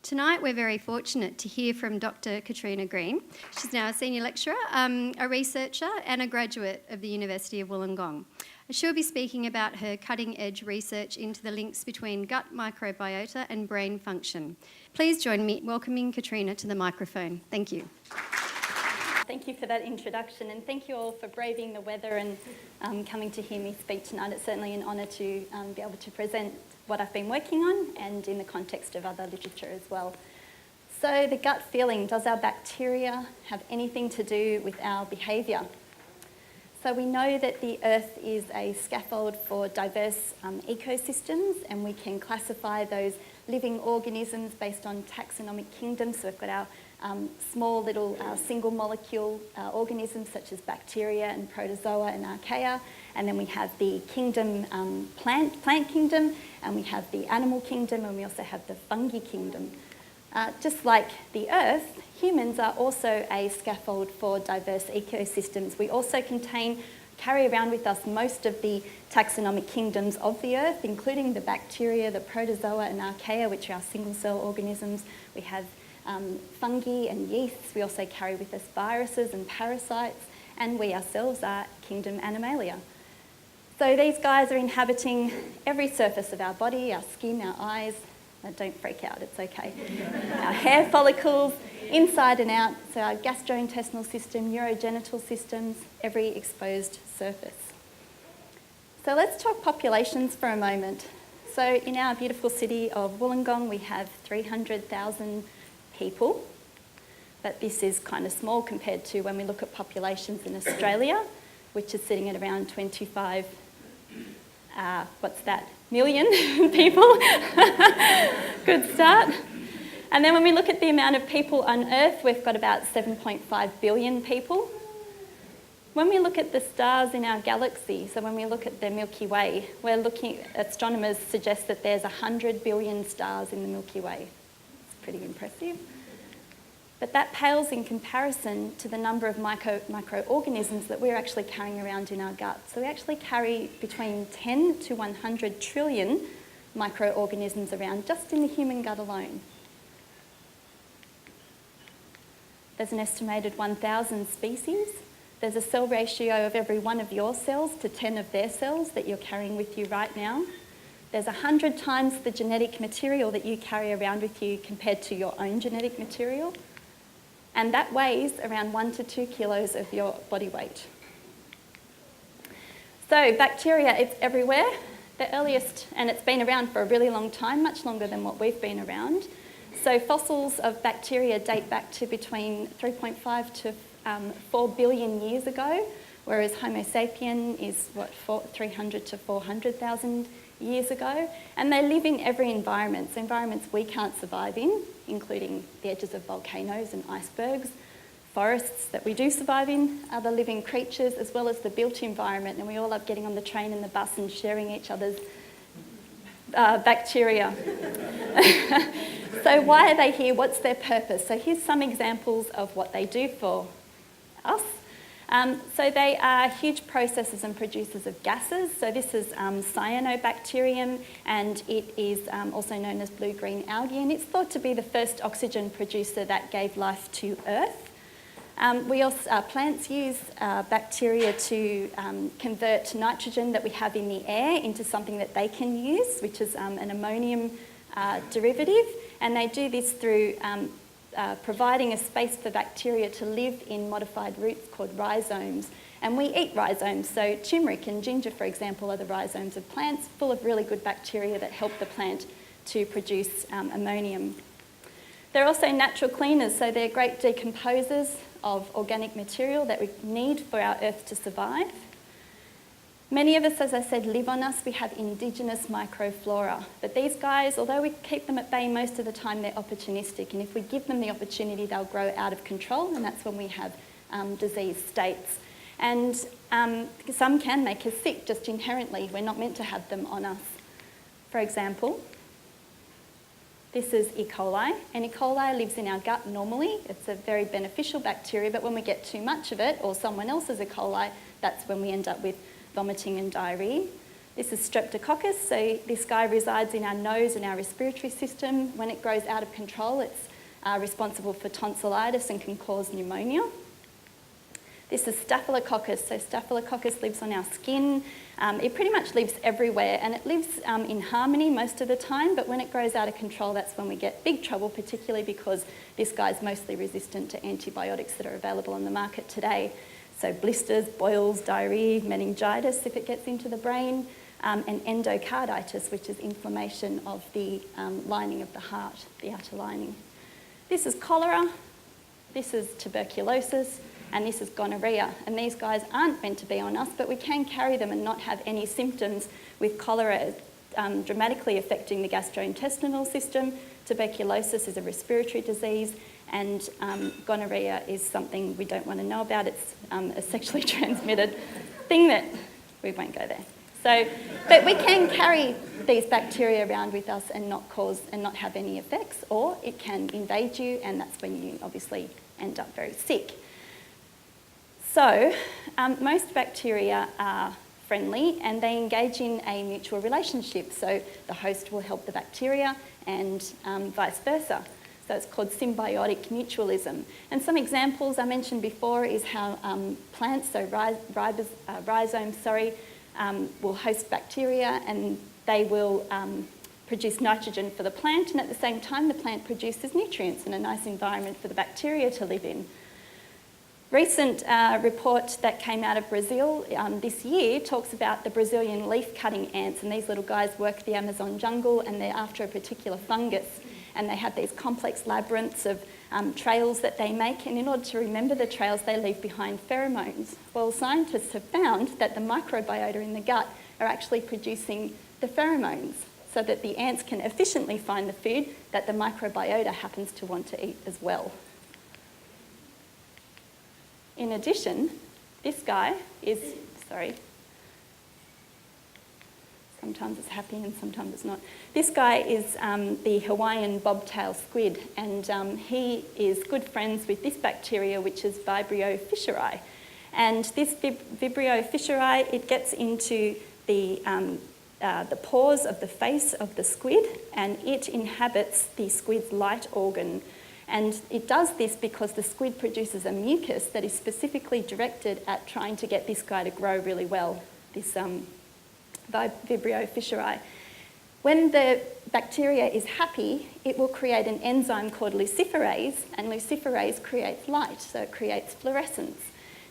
Tonight we're very fortunate to hear from Dr. Katrina Green. She's now a senior lecturer, a researcher and a graduate of the University of Wollongong. She'll be speaking about her cutting-edge research into the links between gut microbiota and brain function. Please join me in welcoming Katrina to the microphone. Thank you. Thank you for that introduction, and thank you all for braving the weather and coming to hear me speak tonight. It's certainly an honour to be able to present what I've been working on and in the context of other literature as well. So the gut feeling, does our bacteria have anything to do with our behaviour? So we know that the earth is a scaffold for diverse ecosystems, and we can classify those living organisms based on taxonomic kingdoms. So we've got our small little single molecule organisms such as bacteria and protozoa and archaea, and then we have the kingdom, plant kingdom, and we have the animal kingdom, and we also have the fungi kingdom. Just like the earth, humans are also a scaffold for diverse ecosystems. We also carry around with us most of the taxonomic kingdoms of the earth, including the bacteria, the protozoa and archaea, which are our single cell organisms. We have fungi and yeasts. We also carry with us viruses and parasites, and we ourselves are kingdom Animalia. So these guys are inhabiting every surface of our body, our skin, our eyes. Don't freak out, it's okay. Our hair follicles, inside and out, so our gastrointestinal system, urogenital systems, every exposed surface. So let's talk populations for a moment. So in our beautiful city of Wollongong, we have 300,000 people, but this is kind of small compared to when we look at populations in Australia, which is sitting at around 25, million people. Good start. And then when we look at the amount of people on Earth, we've got about 7.5 billion people. When we look at the stars in our galaxy, so when we look at the Milky Way, astronomers suggest that there's 100 billion stars in the Milky Way. It's pretty impressive. But that pales in comparison to the number of microorganisms that we're actually carrying around in our gut. So we actually carry between 10 to 100 trillion microorganisms around just in the human gut alone. There's an estimated 1,000 species. There's a cell ratio of every one of your cells to 10 of their cells that you're carrying with you right now. There's 100 times the genetic material that you carry around with you compared to your own genetic material. And that weighs around 1 to 2 kilos of your body weight. So bacteria, it's everywhere. The earliest, and it's been around for a really long time, much longer than what we've been around. So fossils of bacteria date back to between 3.5 to 4 billion years ago, whereas Homo sapien is 300 to 400,000 years ago. And they live in every environment, so environments we can't survive in, including the edges of volcanoes and icebergs, forests that we do survive in, other living creatures, as well as the built environment. And we all love getting on the train and the bus and sharing each other's bacteria. So why are they here? What's their purpose? So here's some examples of what they do for us. So they are huge processors and producers of gases. So this is cyanobacterium, and it is also known as blue-green algae, and it's thought to be the first oxygen producer that gave life to Earth. Plants use bacteria to convert nitrogen that we have in the air into something that they can use, which is an ammonium derivative, and they do this through providing a space for bacteria to live in modified roots called rhizomes. And we eat rhizomes, so turmeric and ginger, for example, are the rhizomes of plants, full of really good bacteria that help the plant to produce ammonium. They're also natural cleaners, so they're great decomposers of organic material that we need for our Earth to survive. Many of us, as I said, live on us. We have indigenous microflora. But these guys, although we keep them at bay most of the time, they're opportunistic. And if we give them the opportunity, they'll grow out of control, and that's when we have disease states. And some can make us sick just inherently. We're not meant to have them on us. For example, this is E. coli, and E. coli lives in our gut normally. It's a very beneficial bacteria, but when we get too much of it, or someone else's E. coli, that's when we end up with vomiting and diarrhoea. This is Streptococcus. So this guy resides in our nose and our respiratory system. When it grows out of control, it's responsible for tonsillitis and can cause pneumonia. This is Staphylococcus. So Staphylococcus lives on our skin. It pretty much lives everywhere, and it lives in harmony most of the time, but when it grows out of control, that's when we get big trouble, particularly because this guy's mostly resistant to antibiotics that are available on the market today. So blisters, boils, diarrhoea, meningitis if it gets into the brain, and endocarditis, which is inflammation of the lining of the heart, the outer lining. This is cholera, this is tuberculosis, and this is gonorrhea. And these guys aren't meant to be on us, but we can carry them and not have any symptoms, with cholera dramatically affecting the gastrointestinal system. Tuberculosis is a respiratory disease, and gonorrhea is something we don't want to know about. It's a sexually transmitted thing that we won't go there. So, but we can carry these bacteria around with us and not cause and not have any effects, or it can invade you, and that's when you obviously end up very sick. So, most bacteria are friendly and they engage in a mutual relationship. So the host will help the bacteria and vice versa. So it's called symbiotic mutualism. And some examples I mentioned before is how plants, so rhizomes, will host bacteria, and they will produce nitrogen for the plant, and at the same time the plant produces nutrients and a nice environment for the bacteria to live in. Recent report that came out of Brazil this year talks about the Brazilian leaf-cutting ants, and these little guys work the Amazon jungle, and they're after a particular fungus, and they have these complex labyrinths of trails that they make, and in order to remember the trails, they leave behind pheromones. Well, scientists have found that the microbiota in the gut are actually producing the pheromones so that the ants can efficiently find the food that the microbiota happens to want to eat as well. In addition, this guy is, sometimes it's happy and sometimes it's not. This guy is the Hawaiian bobtail squid, and he is good friends with this bacteria, which is Vibrio fischeri. And this Vibrio fischeri, it gets into the pores of the face of the squid, and it inhabits the squid's light organ. And it does this because the squid produces a mucus that is specifically directed at trying to get this guy to grow really well, this Vibrio fischeri. When the bacteria is happy, it will create an enzyme called luciferase, and luciferase creates light, so it creates fluorescence.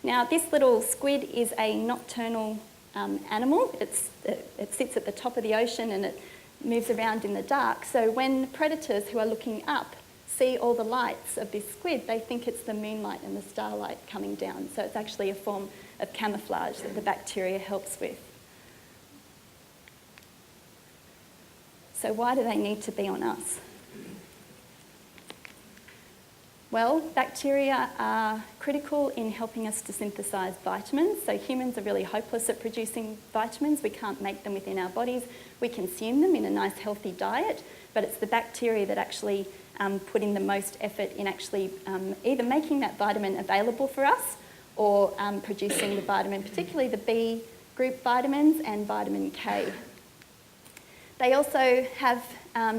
Now, this little squid is a nocturnal animal. It sits at the top of the ocean and it moves around in the dark. So when predators who are looking up see all the lights of this squid, they think it's the moonlight and the starlight coming down. So it's actually a form of camouflage that the bacteria helps with. So why do they need to be on us? Well, bacteria are critical in helping us to synthesise vitamins. So humans are really hopeless at producing vitamins. We can't make them within our bodies. We consume them in a nice healthy diet, but it's the bacteria that actually put in the most effort in actually either making that vitamin available for us or producing the vitamin, particularly the B group vitamins and vitamin K. They also have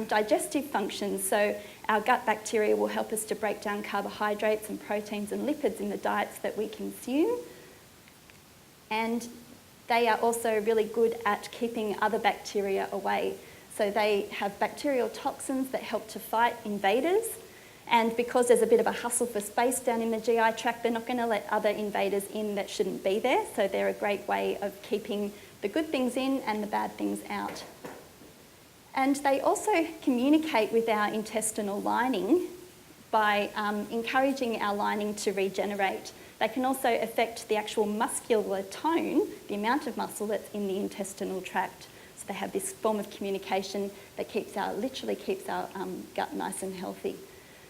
digestive functions, so our gut bacteria will help us to break down carbohydrates and proteins and lipids in the diets that we consume. And they are also really good at keeping other bacteria away. So they have bacterial toxins that help to fight invaders, and because there's a bit of a hustle for space down in the GI tract, they're not going to let other invaders in that shouldn't be there, so they're a great way of keeping the good things in and the bad things out. And they also communicate with our intestinal lining by encouraging our lining to regenerate. They can also affect the actual muscular tone, the amount of muscle that's in the intestinal tract. So they have this form of communication that literally keeps our gut nice and healthy.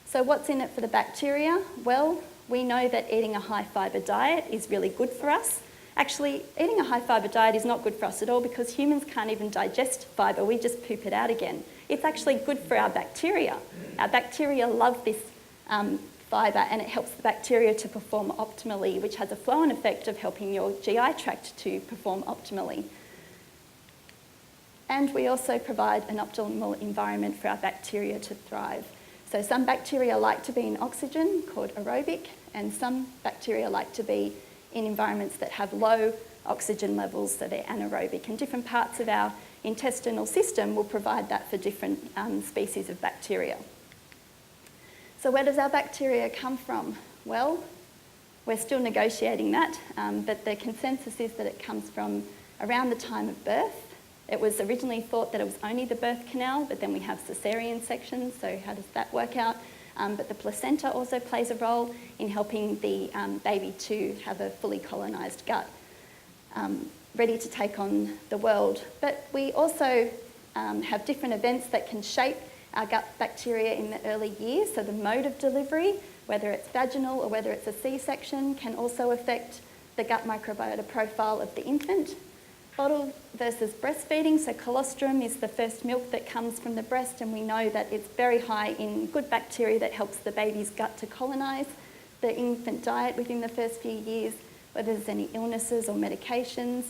So what's in it for the bacteria? Well, we know that eating a high fibre diet is really good for us. Actually, eating a high fibre diet is not good for us at all because humans can't even digest fibre, we just poop it out again. It's actually good for our bacteria. Our bacteria love this fibre, and it helps the bacteria to perform optimally, which has a flow-on effect of helping your GI tract to perform optimally. And we also provide an optimal environment for our bacteria to thrive. So some bacteria like to be in oxygen, called aerobic, and some bacteria like to be in environments that have low oxygen levels, so they're anaerobic. And different parts of our intestinal system will provide that for different species of bacteria. So where does our bacteria come from? Well, we're still negotiating that, but the consensus is that it comes from around the time of birth. It was originally thought that it was only the birth canal, but then we have cesarean sections, so how does that work out? But the placenta also plays a role in helping the baby to have a fully colonised gut, ready to take on the world. But we also have different events that can shape our gut bacteria in the early years. So the mode of delivery, whether it's vaginal or whether it's a C-section, can also affect the gut microbiota profile of the infant. Bottle versus breastfeeding, so colostrum is the first milk that comes from the breast, and we know that it's very high in good bacteria that helps the baby's gut to colonise. The infant diet within the first few years, whether there's any illnesses or medications.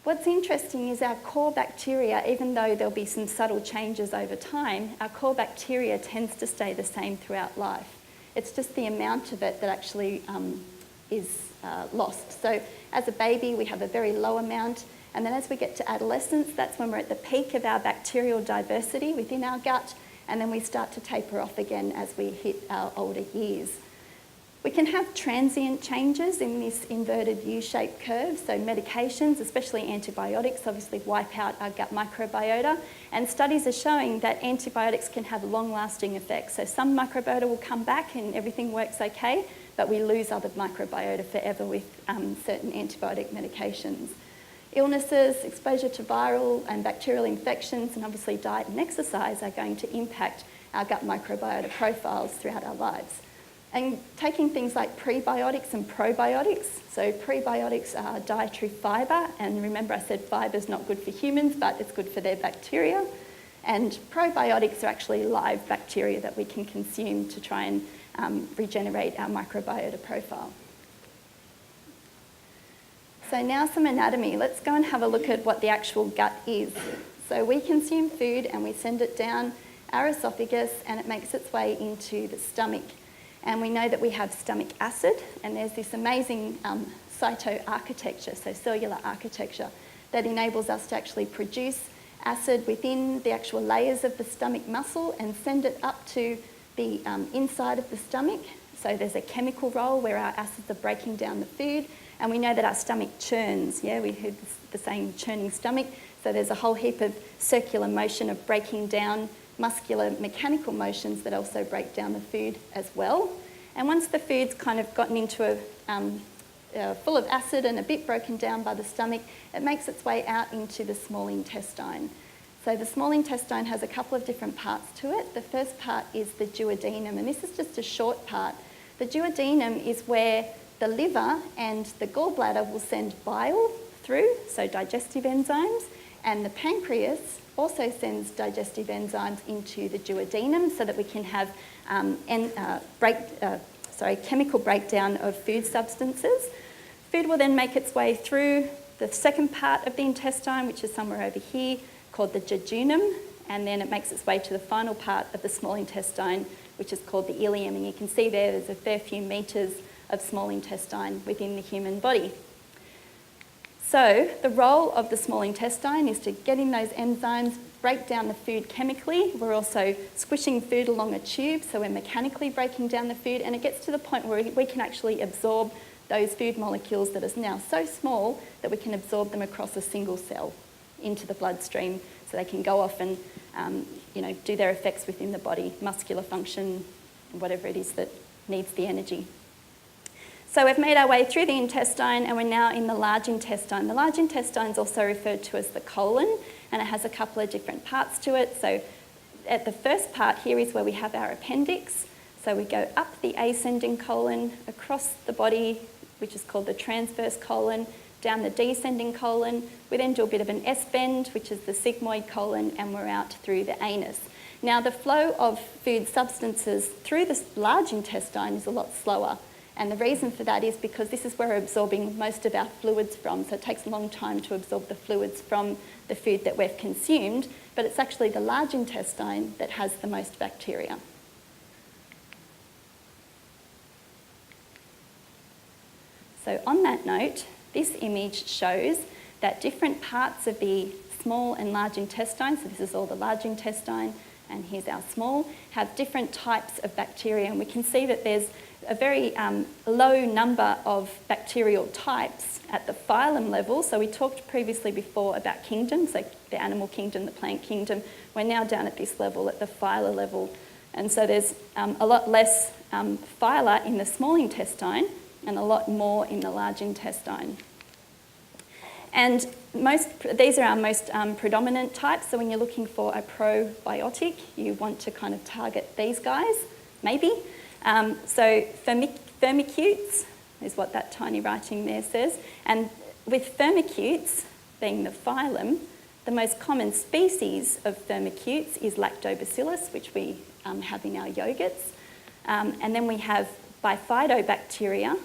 What's interesting is our core bacteria, even though there'll be some subtle changes over time, our core bacteria tends to stay the same throughout life. It's just the amount of it that actually is lost. So as a baby, we have a very low amount, and then as we get to adolescence, that's when we're at the peak of our bacterial diversity within our gut, and then we start to taper off again as we hit our older years. We can have transient changes in this inverted U-shaped curve, so medications, especially antibiotics, obviously wipe out our gut microbiota, and studies are showing that antibiotics can have long-lasting effects. So some microbiota will come back and everything works okay, but we lose other microbiota forever with certain antibiotic medications. Illnesses, exposure to viral and bacterial infections, and obviously diet and exercise are going to impact our gut microbiota profiles throughout our lives. And taking things like prebiotics and probiotics. So prebiotics are dietary fibre, and remember I said fibre is not good for humans, but it's good for their bacteria. And probiotics are actually live bacteria that we can consume to try and regenerate our microbiota profile. So now some anatomy. Let's go and have a look at what the actual gut is. So we consume food and we send it down our esophagus and it makes its way into the stomach. And we know that we have stomach acid, and there's this amazing cytoarchitecture, so cellular architecture, that enables us to actually produce acid within the actual layers of the stomach muscle and send it up to the inside of the stomach. So there's a chemical role where our acids are breaking down the food, and we know that our stomach churns. Yeah, we heard the saying churning stomach. So there's a whole heap of circular motion of breaking down muscular mechanical motions that also break down the food as well. And once the food's kind of gotten into full of acid and a bit broken down by the stomach, it makes its way out into the small intestine. So the small intestine has a couple of different parts to it. The first part is the duodenum, and this is just a short part. The duodenum is where the liver and the gallbladder will send bile through, so digestive enzymes, and the pancreas also sends digestive enzymes into the duodenum so that we can have chemical breakdown of food substances. Food will then make its way through the second part of the intestine, which is somewhere over here, called the jejunum, and then it makes its way to the final part of the small intestine, which is called the ileum. And you can see there's a fair few metres of small intestine within the human body. So the role of the small intestine is to get in those enzymes, break down the food chemically. We're also squishing food along a tube, so we're mechanically breaking down the food, and it gets to the point where we can actually absorb those food molecules that are now so small that we can absorb them across a single cell into the bloodstream, so they can go off and do their effects within the body, muscular function, whatever it is that needs the energy. So we've made our way through the intestine and we're now in the large intestine. The large intestine is also referred to as the colon, and it has a couple of different parts to it. So at the first part here is where we have our appendix. So we go up the ascending colon, across the body, which is called the transverse colon, down the descending colon. We then do a bit of an S-bend, which is the sigmoid colon, and we're out through the anus. Now the flow of food substances through the large intestine is a lot slower. And the reason for that is because this is where we're absorbing most of our fluids from. So it takes a long time to absorb the fluids from the food that we've consumed, but it's actually the large intestine that has the most bacteria. So on that note, this image shows that different parts of the small and large intestine, so this is all the large intestine, and here's our small, have different types of bacteria. And we can see that there's a very low number of bacterial types at the phylum level. So we talked previously before about kingdoms, so the animal kingdom, the plant kingdom. We're now down at this level, at the phyla level. And so there's a lot less phyla in the small intestine and a lot more in the large intestine. And these are our most predominant types. So when you're looking for a probiotic, you want to kind of target these guys, maybe. So firmicutes is what that tiny writing there says. And with firmicutes, being the phylum, the most common species of firmicutes is lactobacillus, which we have in our yogurts. And then we have bifidobacteria,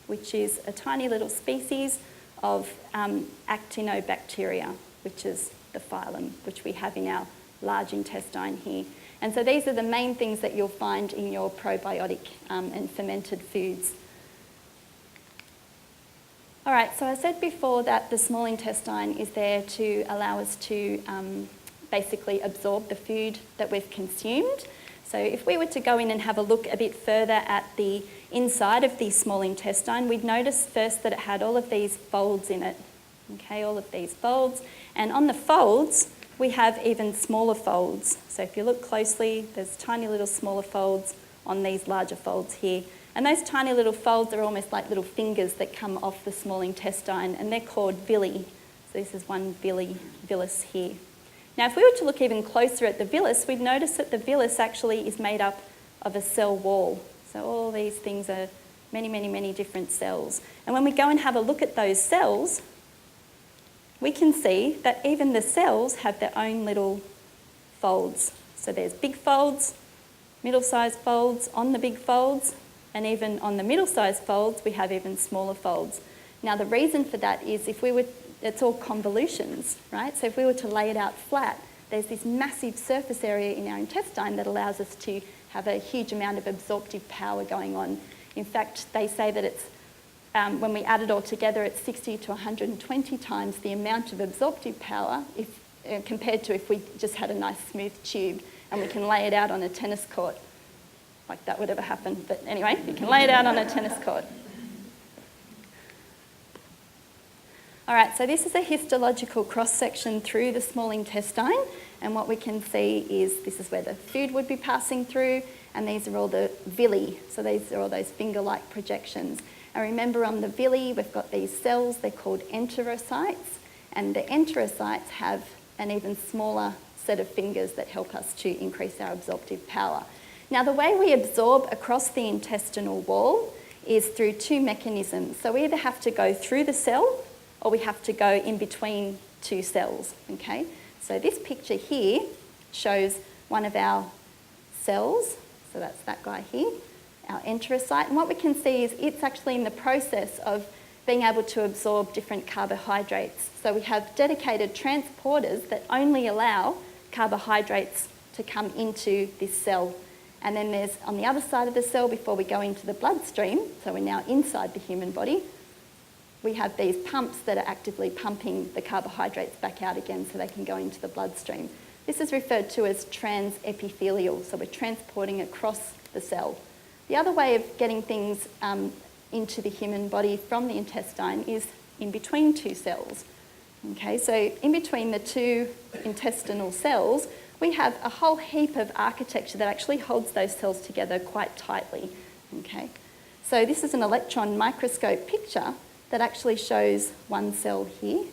which is a tiny little species of actinobacteria, which is the phylum, which we have in our large intestine here. And so these are the main things that you'll find in your probiotic and fermented foods. All right, so I said before that the small intestine is there to allow us to basically absorb the food that we've consumed. So if we were to go in and have a look a bit further at the inside of the small intestine, we'd notice first that it had all of these folds in it, okay, all of these folds. And on the folds, we have even smaller folds. So if you look closely, there's tiny little smaller folds on these larger folds here. And those tiny little folds are almost like little fingers that come off the small intestine, and they're called villi. So this is one villus here. Now, if we were to look even closer at the villus, we'd notice that the villus actually is made up of a cell wall. So all these things are many, many, many different cells. And when we go and have a look at those cells, we can see that even the cells have their own little folds. So there's big folds, middle-sized folds on the big folds, and even on the middle-sized folds, we have even smaller folds. Now, the reason for that is it's all convolutions, right? So if we were to lay it out flat, there's this massive surface area in our intestine that allows us to have a huge amount of absorptive power going on. In fact, they say that it's, when we add it all together, it's 60 to 120 times the amount of absorptive power compared to if we just had a nice smooth tube and we can lay it out on a tennis court. Like that would ever happen, but anyway, you can lay it out on a tennis court. All right, so this is a histological cross-section through the small intestine, and what we can see is this is where the food would be passing through, and these are all the villi, so these are all those finger-like projections. And remember, on the villi, we've got these cells, they're called enterocytes, and the enterocytes have an even smaller set of fingers that help us to increase our absorptive power. Now, the way we absorb across the intestinal wall is through two mechanisms. So we either have to go through the cell, or we have to go in between two cells, okay? So this picture here shows one of our cells, so that's that guy here, our enterocyte, and what we can see is it's actually in the process of being able to absorb different carbohydrates. So we have dedicated transporters that only allow carbohydrates to come into this cell. And then there's, on the other side of the cell, before we go into the bloodstream, so we're now inside the human body, we have these pumps that are actively pumping the carbohydrates back out again so they can go into the bloodstream. This is referred to as transepithelial, so we're transporting across the cell. The other way of getting things into the human body from the intestine is in between two cells. Okay, so in between the two intestinal cells, we have a whole heap of architecture that actually holds those cells together quite tightly. Okay, so this is an electron microscope picture that actually shows one cell here,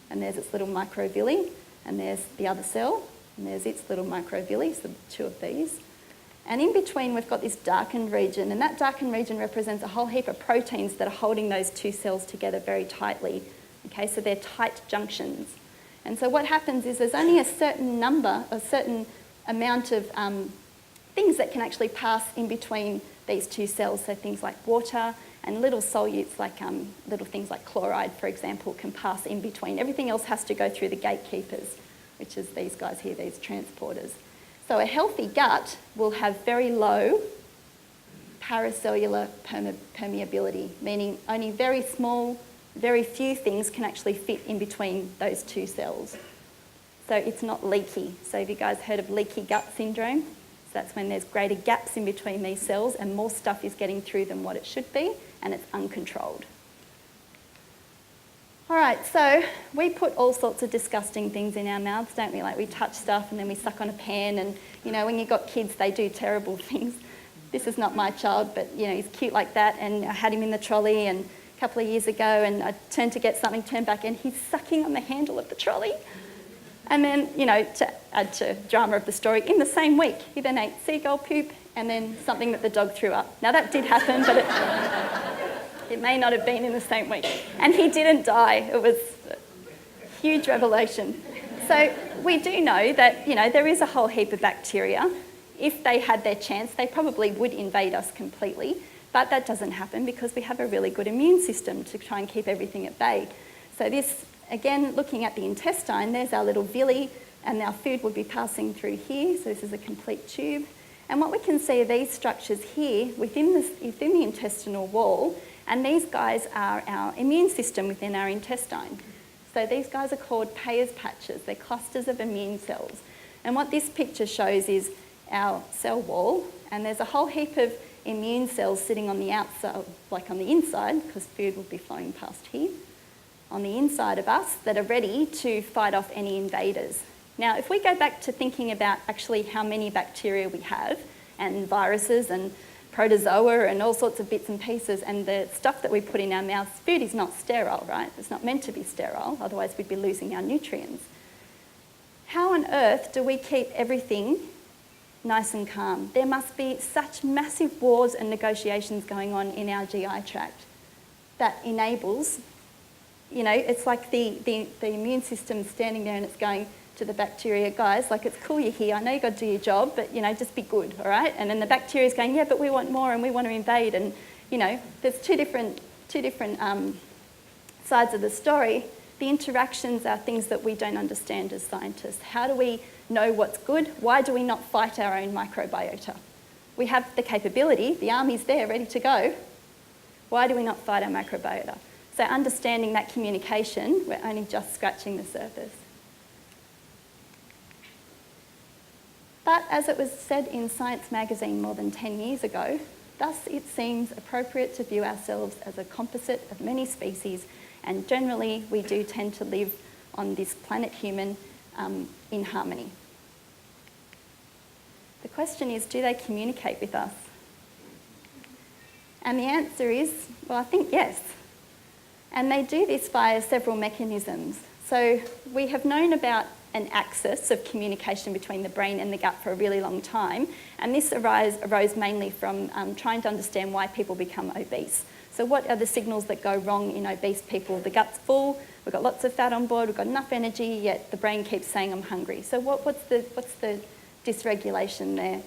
and there's its little microvilli, and there's the other cell, and there's its little microvilli, so two of these. And in between, we've got this darkened region, and that darkened region represents a whole heap of proteins that are holding those two cells together very tightly. Okay, so they're tight junctions. And so what happens is there's only a certain number, a certain amount of things that can actually pass in between these two cells, so things like water And little solutes, like little things like chloride, for example, can pass in between. Everything else has to go through the gatekeepers, which is these guys here, these transporters. So a healthy gut will have very low paracellular permeability, meaning only very small, very few things can actually fit in between those two cells. So it's not leaky. So have you guys heard of leaky gut syndrome? So that's when there's greater gaps in between these cells and more stuff is getting through than what it should be, and it's uncontrolled. All right, so we put all sorts of disgusting things in our mouths, don't we? Like we touch stuff and then we suck on a pen, and you know, when you've got kids, they do terrible things. This is not my child, but you know, he's cute like that, and I had him in the trolley and a couple of years ago, and I turned to get something, turned back, and he's sucking on the handle of the trolley. And then, you know, to add to drama of the story, in the same week, he then ate seagull poop and then something that the dog threw up. Now that did happen, but it may not have been in the same week. And he didn't die. It was a huge revelation. So we do know that, you know, there is a whole heap of bacteria. If they had their chance, they probably would invade us completely. But that doesn't happen because we have a really good immune system to try and keep everything at bay. So this, again, looking at the intestine, there's our little villi, and our food would be passing through here. So this is a complete tube. And what we can see are these structures here within the intestinal wall, and these guys are our immune system within our intestine. So these guys are called Peyer's patches. They're clusters of immune cells. And what this picture shows is our cell wall, and there's a whole heap of immune cells sitting on the outside, like on the inside, because food will be flowing past here, on the inside of us, that are ready to fight off any invaders. Now, if we go back to thinking about actually how many bacteria we have, and viruses and protozoa and all sorts of bits and pieces, and the stuff that we put in our mouths, food is not sterile, right? It's not meant to be sterile, otherwise we'd be losing our nutrients. How on earth do we keep everything nice and calm? There must be such massive wars and negotiations going on in our GI tract that enables, you know, it's like the immune system standing there and it's going to the bacteria, guys, like, it's cool you're here, I know you've got to do your job, but, you know, just be good, all right? And then the bacteria is going, yeah, but we want more and we want to invade. And, you know, there's two different sides of the story. The interactions are things that we don't understand as scientists. How do we know what's good? Why do we not fight our own microbiota? We have the capability, the army's there, ready to go. Why do we not fight our microbiota? So understanding that communication, we're only just scratching the surface. But as it was said in Science magazine more than 10 years ago, thus it seems appropriate to view ourselves as a composite of many species, and generally we do tend to live on this planet human in harmony. The question is, do they communicate with us? And the answer is, well, I think yes. And they do this via several mechanisms. So we have known about an axis of communication between the brain and the gut for a really long time, and this arose mainly from trying to understand why people become obese. So what are the signals that go wrong in obese people? The gut's full, we've got lots of fat on board, we've got enough energy, yet the brain keeps saying I'm hungry. So what's the dysregulation there?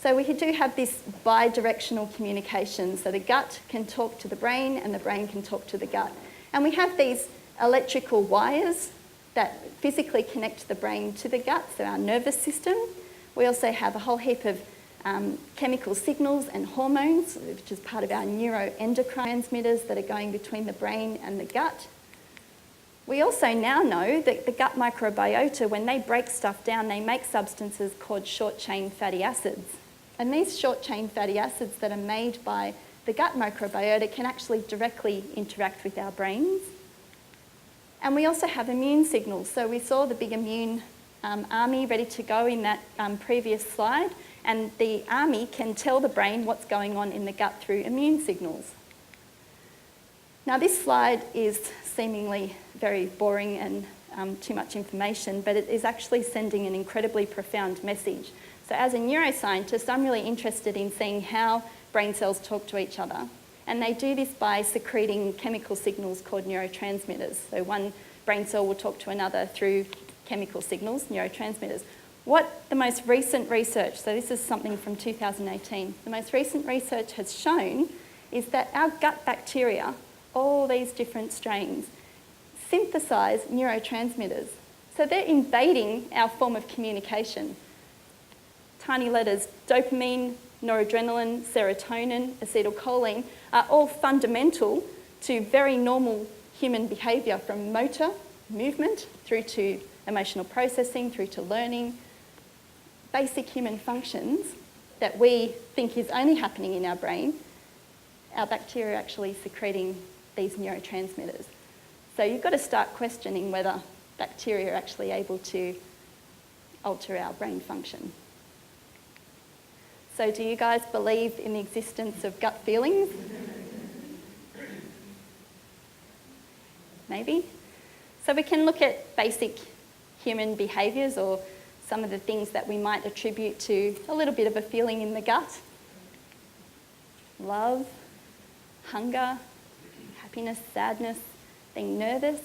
So we do have this bi-directional communication. So the gut can talk to the brain and the brain can talk to the gut. And we have these electrical wires that physically connect the brain to the gut, so our nervous system. We also have a whole heap of chemical signals and hormones, which is part of our neuroendocrine transmitters that are going between the brain and the gut. We also now know that the gut microbiota, when they break stuff down, they make substances called short-chain fatty acids. And these short-chain fatty acids that are made by the gut microbiota can actually directly interact with our brains. And we also have immune signals. So we saw the big immune army ready to go in that previous slide, and the army can tell the brain what's going on in the gut through immune signals. Now this slide is seemingly very boring and too much information, but it is actually sending an incredibly profound message. So as a neuroscientist, I'm really interested in seeing how brain cells talk to each other. And they do this by secreting chemical signals called neurotransmitters. So one brain cell will talk to another through chemical signals, neurotransmitters. What the most recent research, so this is something from 2018, the most recent research has shown is that our gut bacteria, all these different strains, synthesize neurotransmitters. So they're invading our form of communication. Tiny letters, dopamine, noradrenaline, serotonin, acetylcholine, are all fundamental to very normal human behaviour, from motor, movement, through to emotional processing, through to learning. Basic human functions that we think is only happening in our brain, our bacteria are actually secreting these neurotransmitters. So you've got to start questioning whether bacteria are actually able to alter our brain function. So do you guys believe in the existence of gut feelings? Maybe. So we can look at basic human behaviours, or some of the things that we might attribute to a little bit of a feeling in the gut. Love, hunger, happiness, sadness, being nervous,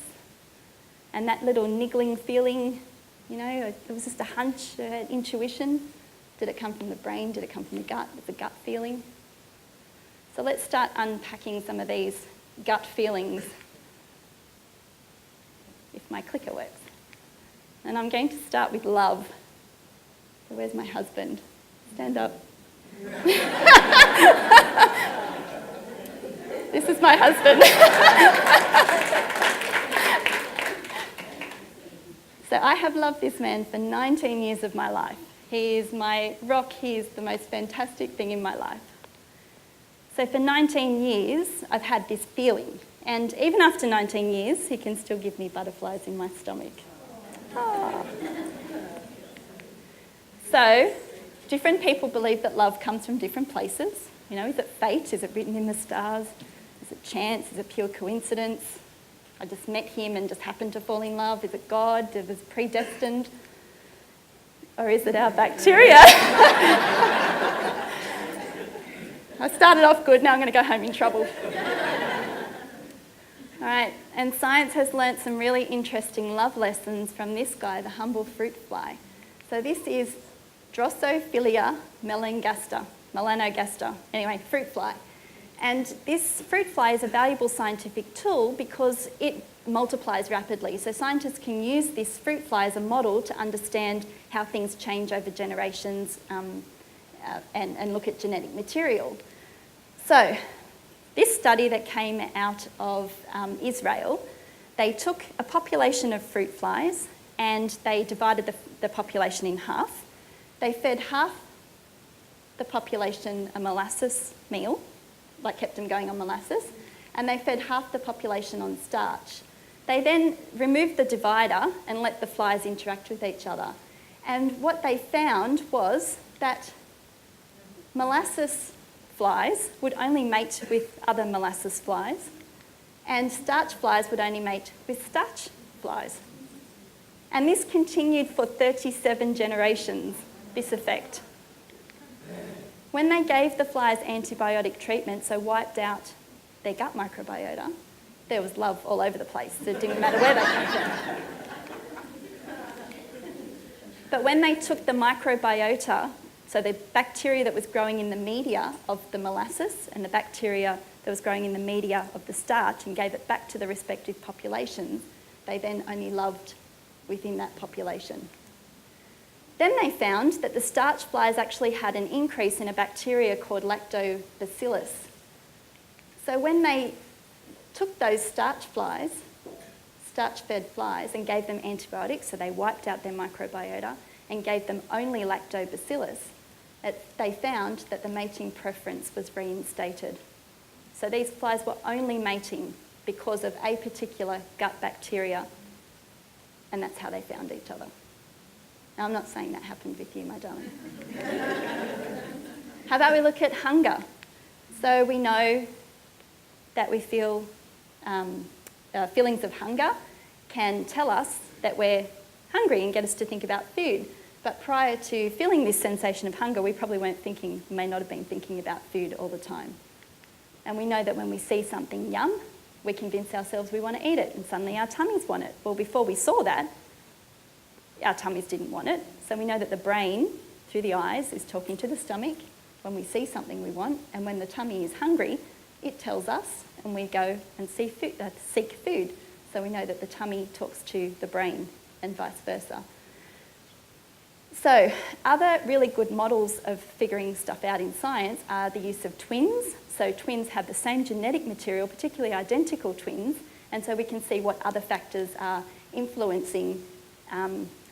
and that little niggling feeling, you know, it was just a hunch, intuition. Did it come from the brain? Did it come from the gut? It's a gut feeling. So let's start unpacking some of these gut feelings, if my clicker works. And I'm going to start with love. So where's my husband? Stand up. This is my husband. So I have loved this man for 19 years of my life. He is my rock. He is the most fantastic thing in my life. So for 19 years, I've had this feeling. And even after 19 years, he can still give me butterflies in my stomach. Oh. So, different people believe that love comes from different places. You know, is it fate? Is it written in the stars? Is it chance? Is it pure coincidence? I just met him and just happened to fall in love. Is it God? Is it predestined? Or is it our bacteria? I started off good, now I'm going to go home in trouble. All right, and science has learnt some really interesting love lessons from this guy, the humble fruit fly. So this is Drosophila melanogaster, anyway, fruit fly. And this fruit fly is a valuable scientific tool because it multiplies rapidly. So scientists can use this fruit fly as a model to understand how things change over generations and look at genetic material. So this study that came out of Israel, they took a population of fruit flies and they divided the population in half. They fed half the population a molasses meal, like kept them going on molasses, and they fed half the population on starch. They then removed the divider and let the flies interact with each other. And what they found was that molasses flies would only mate with other molasses flies, and starch flies would only mate with starch flies. And this continued for 37 generations, this effect. When they gave the flies antibiotic treatment, so wiped out their gut microbiota, there was love all over the place. It didn't matter where they came from. But when they took the microbiota, so the bacteria that was growing in the media of the molasses and the bacteria that was growing in the media of the starch, and gave it back to the respective populations, they then only loved within that population. Then they found that the starch flies actually had an increase in a bacteria called lactobacillus. So when they took those starch-fed flies, and gave them antibiotics, so they wiped out their microbiota and gave them only lactobacillus, they found that the mating preference was reinstated. So these flies were only mating because of a particular gut bacteria, and that's how they found each other. Now, I'm not saying that happened with you, my darling. How about we look at hunger? So we know that we feel feelings of hunger can tell us that we're hungry and get us to think about food. But prior to feeling this sensation of hunger, we probably may not have been thinking about food all the time. And we know that when we see something yum, we convince ourselves we want to eat it, and suddenly our tummies want it. Well, before we saw that, our tummies didn't want it. So we know that the brain, through the eyes, is talking to the stomach when we see something we want, and when the tummy is hungry, it tells us, and we go and seek food. So we know that the tummy talks to the brain and vice versa. So other really good models of figuring stuff out in science are the use of twins. So twins have the same genetic material, particularly identical twins, and so we can see what other factors are influencing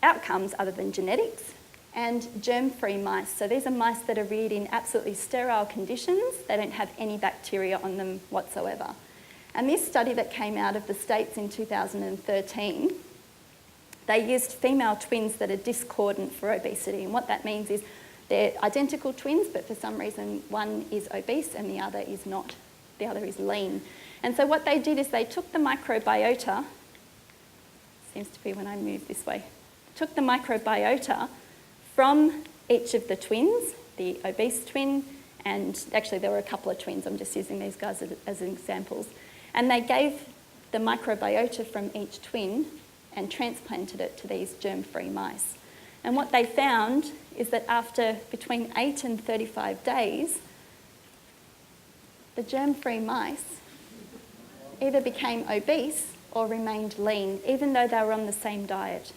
outcomes other than genetics. And germ-free mice. So these are mice that are reared in absolutely sterile conditions. They don't have any bacteria on them whatsoever. And this study that came out of the States in 2013, they used female twins that are discordant for obesity. And what that means is they're identical twins, but for some reason one is obese and the other is not. The other is lean. And so what they did is they took the microbiota, seems to be when I move this way, took the microbiota from each of the twins, the obese twin, and actually there were a couple of twins, I'm just using these guys as examples, and they gave the microbiota from each twin and transplanted it to these germ-free mice. And what they found is that after between 8 and 35 days, the germ-free mice either became obese or remained lean, even though they were on the same diet.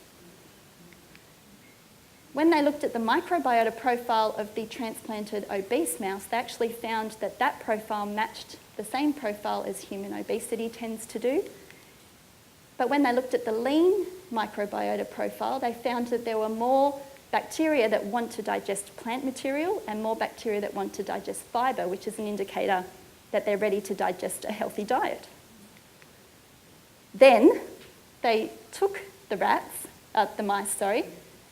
When they looked at the microbiota profile of the transplanted obese mouse, they actually found that that profile matched the same profile as human obesity tends to do. But when they looked at the lean microbiota profile, they found that there were more bacteria that want to digest plant material and more bacteria that want to digest fibre, which is an indicator that they're ready to digest a healthy diet. Then they took the mice,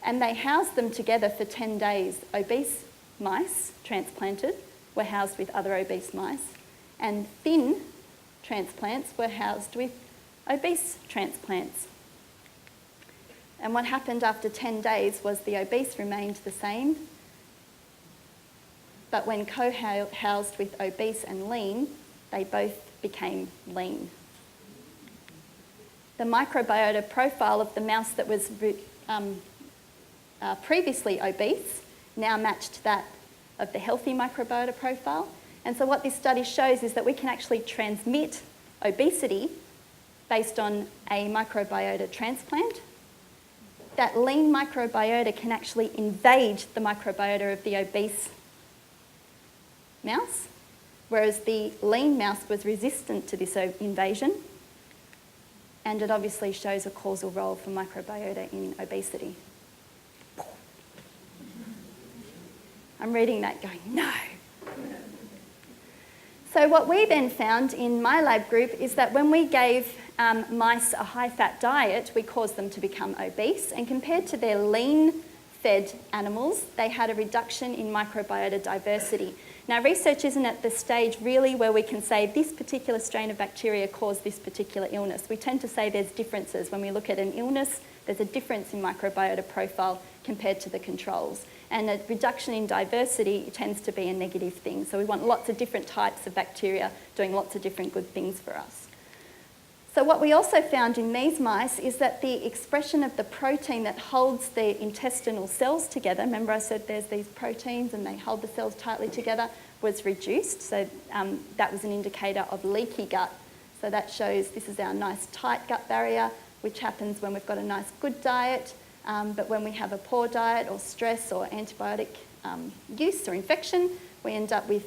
and they housed them together for 10 days. Obese mice transplanted were housed with other obese mice, and thin transplants were housed with obese transplants. And what happened after 10 days was the obese remained the same, but when co-housed with obese and lean, they both became lean. The microbiota profile of the mouse that was previously obese now matched that of the healthy microbiota profile. And so what this study shows is that we can actually transmit obesity based on a microbiota transplant. That lean microbiota can actually invade the microbiota of the obese mouse, whereas the lean mouse was resistant to this invasion. And it obviously shows a causal role for microbiota in obesity. I'm reading that going, no. So what we then found in my lab group is that when we gave mice a high-fat diet, we caused them to become obese. And compared to their lean-fed animals, they had a reduction in microbiota diversity. Now, research isn't at the stage really where we can say this particular strain of bacteria caused this particular illness. We tend to say there's differences. When we look at an illness, there's a difference in microbiota profile compared to the controls. And a reduction in diversity tends to be a negative thing. So we want lots of different types of bacteria doing lots of different good things for us. So what we also found in these mice is that the expression of the protein that holds the intestinal cells together, remember I said there's these proteins and they hold the cells tightly together, was reduced. So that was an indicator of leaky gut. So that shows this is our nice tight gut barrier, which happens when we've got a nice good diet. But when we have a poor diet or stress or antibiotic use or infection, we end up with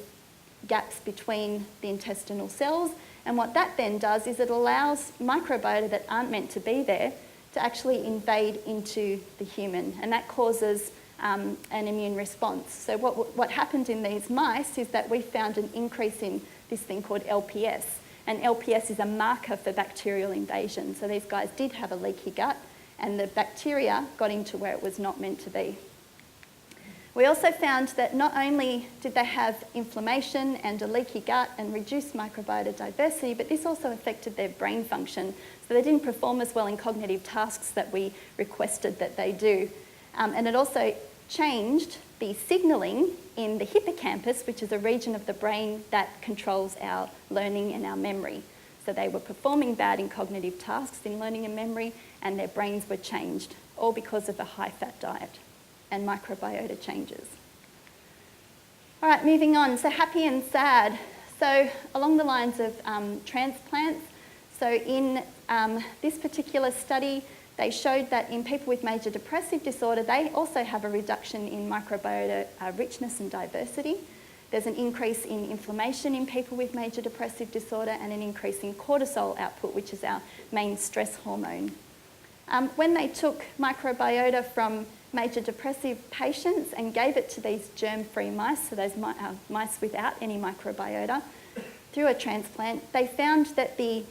gaps between the intestinal cells. And what that then does is it allows microbiota that aren't meant to be there to actually invade into the human. And that causes an immune response. So what happened in these mice is that we found an increase in this thing called LPS. And LPS is a marker for bacterial invasion. So these guys did have a leaky gut, and the bacteria got into where it was not meant to be. We also found that not only did they have inflammation and a leaky gut and reduced microbiota diversity, but this also affected their brain function. So they didn't perform as well in cognitive tasks that we requested that they do. And it also changed the signalling in the hippocampus, which is a region of the brain that controls our learning and our memory. So they were performing bad in cognitive tasks, in learning and memory, and their brains were changed, all because of a high-fat diet and microbiota changes. All right, moving on. So happy and sad. So along the lines of transplants, so in this particular study, they showed that in people with major depressive disorder, they also have a reduction in microbiota richness and diversity. There's an increase in inflammation in people with major depressive disorder and an increase in cortisol output, which is our main stress hormone. When they took microbiota from major depressive patients and gave it to these germ-free mice, so those mice without any microbiota, through a transplant, they found that the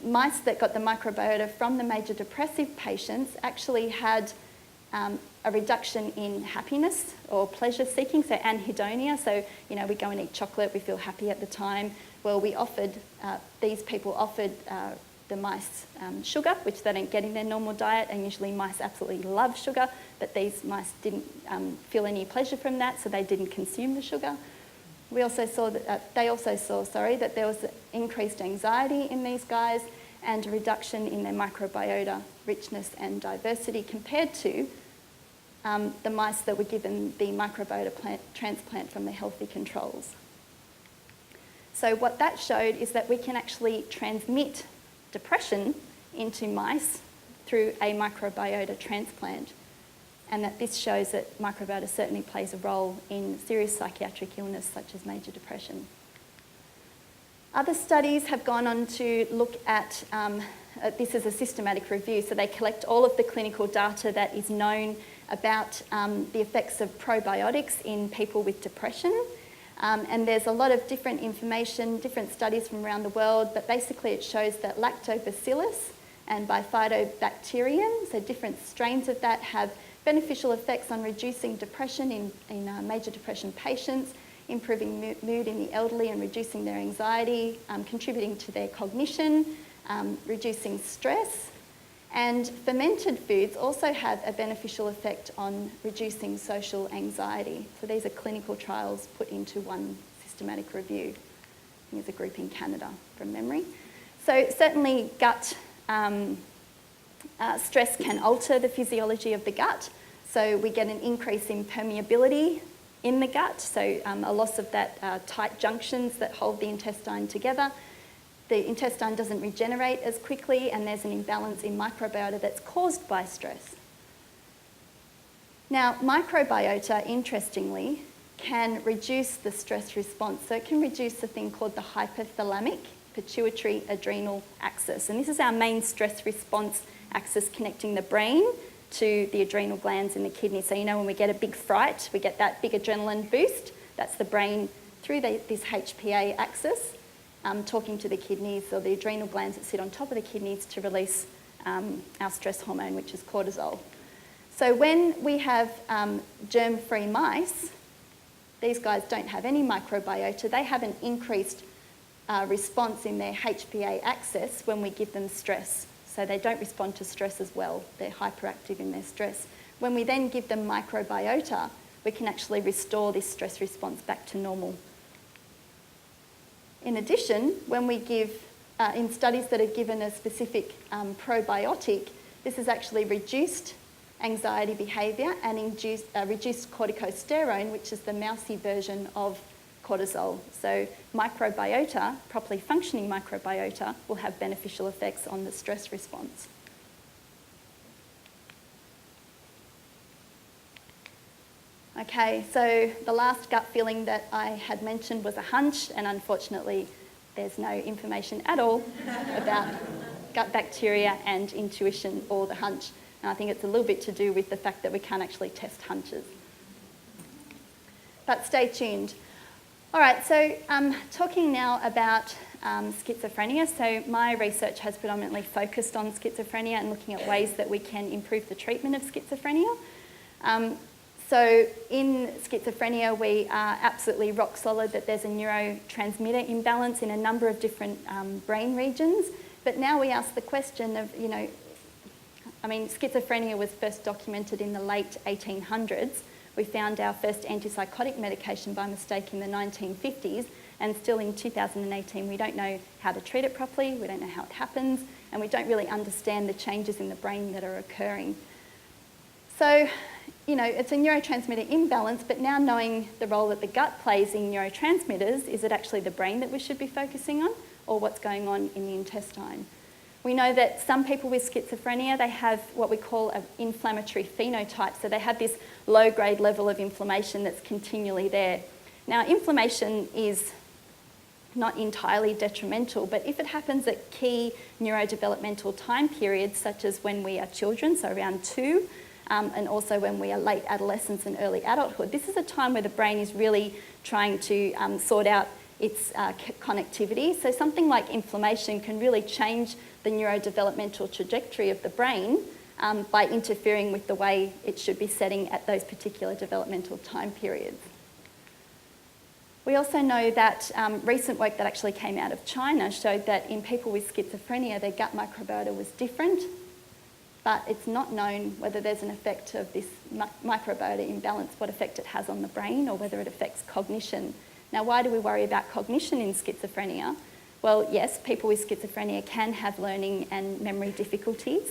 mice that got the microbiota from the major depressive patients actually had a reduction in happiness or pleasure seeking, so anhedonia. So, you know, we go and eat chocolate, we feel happy at the time. Well, these people offered the mice sugar, which they don't get in their normal diet, and usually mice absolutely love sugar, but these mice didn't feel any pleasure from that, so they didn't consume the sugar. We also saw that they also saw that there was increased anxiety in these guys and a reduction in their microbiota richness and diversity compared to the mice that were given the microbiota transplant from the healthy controls. So what that showed is that we can actually transmit depression into mice through a microbiota transplant, and that this shows that microbiota certainly plays a role in serious psychiatric illness such as major depression. Other studies have gone on to look at, this is a systematic review, so they collect all of the clinical data that is known about the effects of probiotics in people with depression. And there's a lot of different information, different studies from around the world, but basically it shows that lactobacillus and bifidobacterium, so different strains of that, have beneficial effects on reducing depression in major depression patients, improving mood in the elderly and reducing their anxiety, contributing to their cognition, reducing stress. And fermented foods also have a beneficial effect on reducing social anxiety. So these are clinical trials put into one systematic review. I think it's a group in Canada from memory. So certainly gut stress can alter the physiology of the gut. So we get an increase in permeability in the gut, so a loss of that tight junctions that hold the intestine together. The intestine doesn't regenerate as quickly, and there's an imbalance in microbiota that's caused by stress. Now, microbiota, interestingly, can reduce the stress response. So it can reduce a thing called the hypothalamic pituitary adrenal axis. And this is our main stress response axis connecting the brain to the adrenal glands in the kidney. So you know when we get a big fright, we get that big adrenaline boost. That's the brain through this HPA axis, talking to the kidneys or the adrenal glands that sit on top of the kidneys to release our stress hormone, which is cortisol. So when we have germ-free mice, these guys don't have any microbiota. They have an increased response in their HPA axis when we give them stress. So they don't respond to stress as well. They're hyperactive in their stress. When we then give them microbiota, we can actually restore this stress response back to normal. In addition, when we give, in studies that have given a specific probiotic, this has actually reduced anxiety behaviour and reduced corticosterone, which is the mousy version of cortisol. So microbiota, properly functioning microbiota, will have beneficial effects on the stress response. Okay, so the last gut feeling that I had mentioned was a hunch, and unfortunately there's no information at all about gut bacteria and intuition or the hunch. And I think it's a little bit to do with the fact that we can't actually test hunches. But stay tuned. All right, so talking now about schizophrenia. So my research has predominantly focused on schizophrenia and looking at ways that we can improve the treatment of schizophrenia. So in schizophrenia, we are absolutely rock solid that there's a neurotransmitter imbalance in a number of different brain regions. But now we ask the question of, schizophrenia was first documented in the late 1800s. We found our first antipsychotic medication by mistake in the 1950s, and still in 2018 we don't know how to treat it properly, we don't know how it happens, and we don't really understand the changes in the brain that are occurring. So it's a neurotransmitter imbalance, but now knowing the role that the gut plays in neurotransmitters, is it actually the brain that we should be focusing on, or what's going on in the intestine? We know that some people with schizophrenia, they have what we call an inflammatory phenotype, so they have this low-grade level of inflammation that's continually there. Now, inflammation is not entirely detrimental, but if it happens at key neurodevelopmental time periods, such as when we are children, so around 2, and also when we are late adolescence and early adulthood, this is a time where the brain is really trying to sort out its connectivity. So something like inflammation can really change the neurodevelopmental trajectory of the brain by interfering with the way it should be setting at those particular developmental time periods. We also know that recent work that actually came out of China showed that in people with schizophrenia, their gut microbiota was different, but it's not known whether there's an effect of this microbiota imbalance, what effect it has on the brain, or whether it affects cognition. Now, why do we worry about cognition in schizophrenia? Well, yes, people with schizophrenia can have learning and memory difficulties,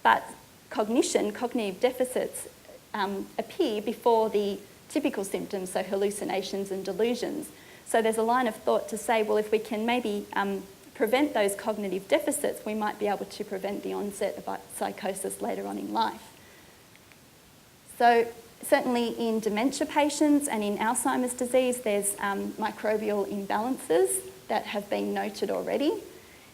but cognitive deficits appear before the typical symptoms, so hallucinations and delusions. So there's a line of thought to say, well, if we can maybe prevent those cognitive deficits, we might be able to prevent the onset of psychosis later on in life. So certainly in dementia patients and in Alzheimer's disease, there's microbial imbalances that have been noted already.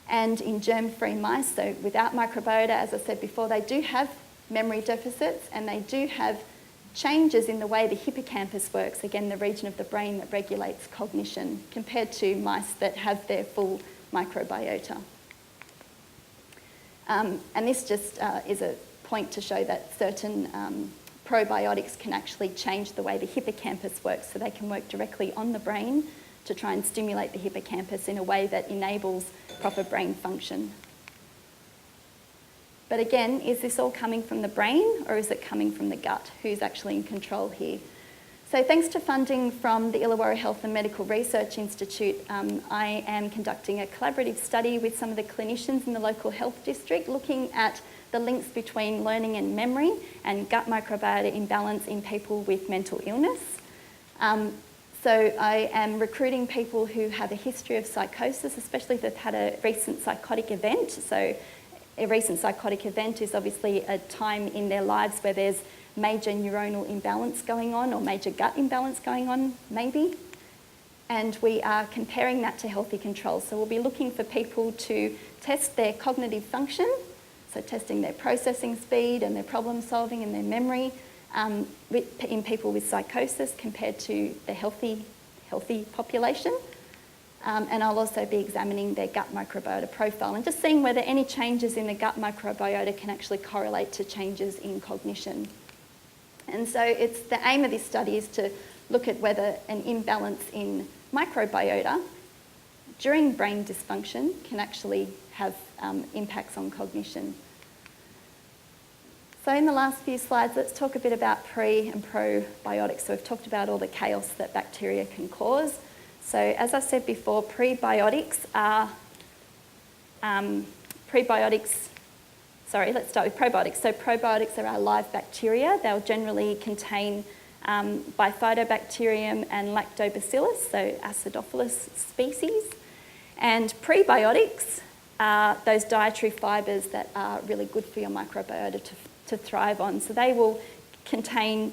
And in germ-free mice, so without microbiota, as I said before, they do have memory deficits and they do have changes in the way the hippocampus works, again, the region of the brain that regulates cognition, compared to mice that have their full microbiota. And this just is a point to show that certain probiotics can actually change the way the hippocampus works, so they can work directly on the brain to try and stimulate the hippocampus in a way that enables proper brain function. But again, is this all coming from the brain or is it coming from the gut? Who's actually in control here? So thanks to funding from the Illawarra Health and Medical Research Institute, I am conducting a collaborative study with some of the clinicians in the local health district, looking at the links between learning and memory and gut microbiota imbalance in people with mental illness. So I am recruiting people who have a history of psychosis, especially if they've had a recent psychotic event. So a recent psychotic event is obviously a time in their lives where there's major neuronal imbalance going on or major gut imbalance going on, maybe. And we are comparing that to healthy controls. So we'll be looking for people to test their cognitive function, so testing their processing speed and their problem solving and their memory in people with psychosis compared to the healthy population. And I'll also be examining their gut microbiota profile and just seeing whether any changes in the gut microbiota can actually correlate to changes in cognition. And so the aim of this study is to look at whether an imbalance in microbiota during brain dysfunction can actually have impacts on cognition. So in the last few slides, let's talk a bit about pre and probiotics. So we've talked about all the chaos that bacteria can cause. So as I said before, let's start with probiotics. So probiotics are our live bacteria. They'll generally contain Bifidobacterium and Lactobacillus, so acidophilus species. And prebiotics are those dietary fibres that are really good for your microbiota to thrive on. So they will contain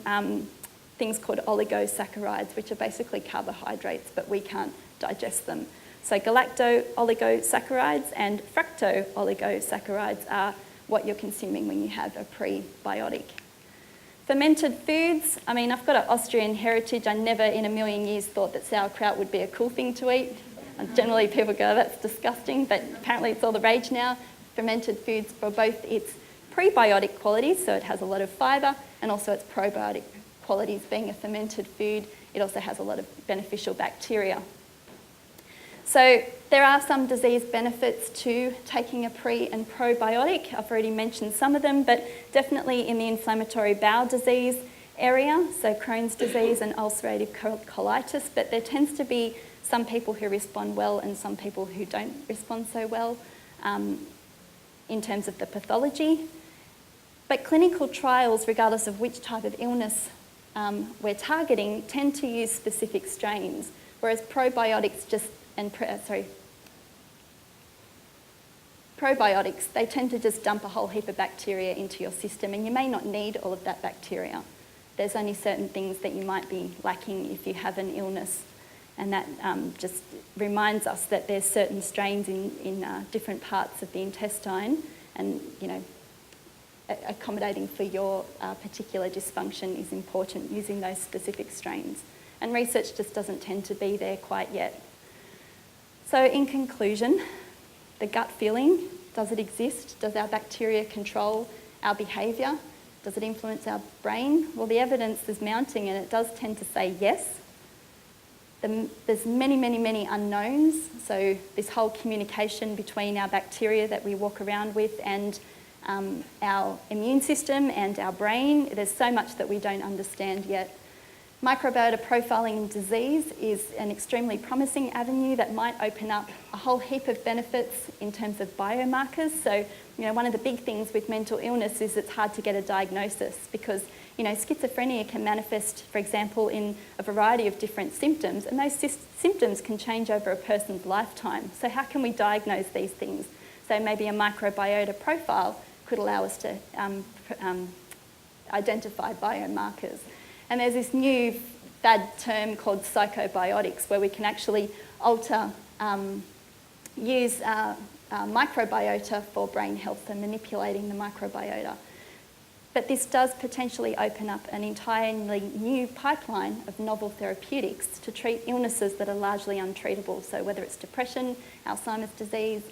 things called oligosaccharides, which are basically carbohydrates, but we can't digest them. So galacto-oligosaccharides and fructo-oligosaccharides are what you're consuming when you have a prebiotic. Fermented foods, I mean, I've got an Austrian heritage. I never in a million years thought that sauerkraut would be a cool thing to eat. And generally people go, that's disgusting, but apparently it's all the rage now. Fermented foods for both its prebiotic qualities, so it has a lot of fibre, and also its probiotic qualities. Being a fermented food, it also has a lot of beneficial bacteria. So there are some disease benefits to taking a pre and probiotic. I've already mentioned some of them, but definitely in the inflammatory bowel disease area, so Crohn's disease and ulcerative colitis, but there tends to be some people who respond well and some people who don't respond so well in terms of the pathology. But clinical trials, regardless of which type of illness we're targeting, tend to use specific strains, whereas probiotics, they tend to just dump a whole heap of bacteria into your system, and you may not need all of that bacteria. There's only certain things that you might be lacking if you have an illness, and that just reminds us that there's certain strains in different parts of the intestine, and accommodating for your particular dysfunction is important, using those specific strains. And research just doesn't tend to be there quite yet. So in conclusion, the gut feeling, does it exist? Does our bacteria control our behaviour? Does it influence our brain? Well, the evidence is mounting, and it does tend to say yes. There's many, many, many unknowns. So this whole communication between our bacteria that we walk around with and our immune system and our brain, there's so much that we don't understand yet. Microbiota profiling in disease is an extremely promising avenue that might open up a whole heap of benefits in terms of biomarkers. So, one of the big things with mental illness is it's hard to get a diagnosis because, schizophrenia can manifest, for example, in a variety of different symptoms, and those symptoms can change over a person's lifetime. So how can we diagnose these things? So maybe a microbiota profile could allow us to identify biomarkers. And there's this new fad term called psychobiotics, where we can actually use microbiota for brain health and manipulating the microbiota. But this does potentially open up an entirely new pipeline of novel therapeutics to treat illnesses that are largely untreatable. So whether it's depression, Alzheimer's disease,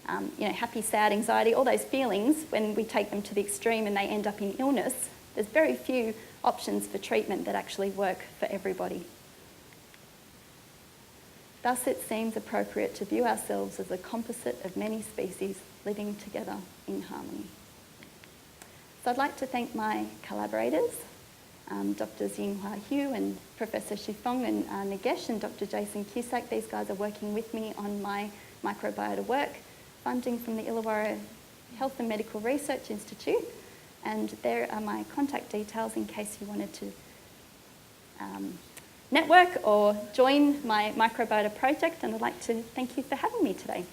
happy, sad, anxiety, all those feelings, when we take them to the extreme and they end up in illness, there's very few options for treatment that actually work for everybody. Thus, it seems appropriate to view ourselves as a composite of many species living together in harmony. So I'd like to thank my collaborators, Dr. Xinhua Hu and Professor Shifeng and Nagesh and Dr. Jason Cusack. These guys are working with me on my microbiota work, funding from the Illawarra Health and Medical Research Institute. And there are my contact details in case you wanted to network or join my microbiota project. And I'd like to thank you for having me today.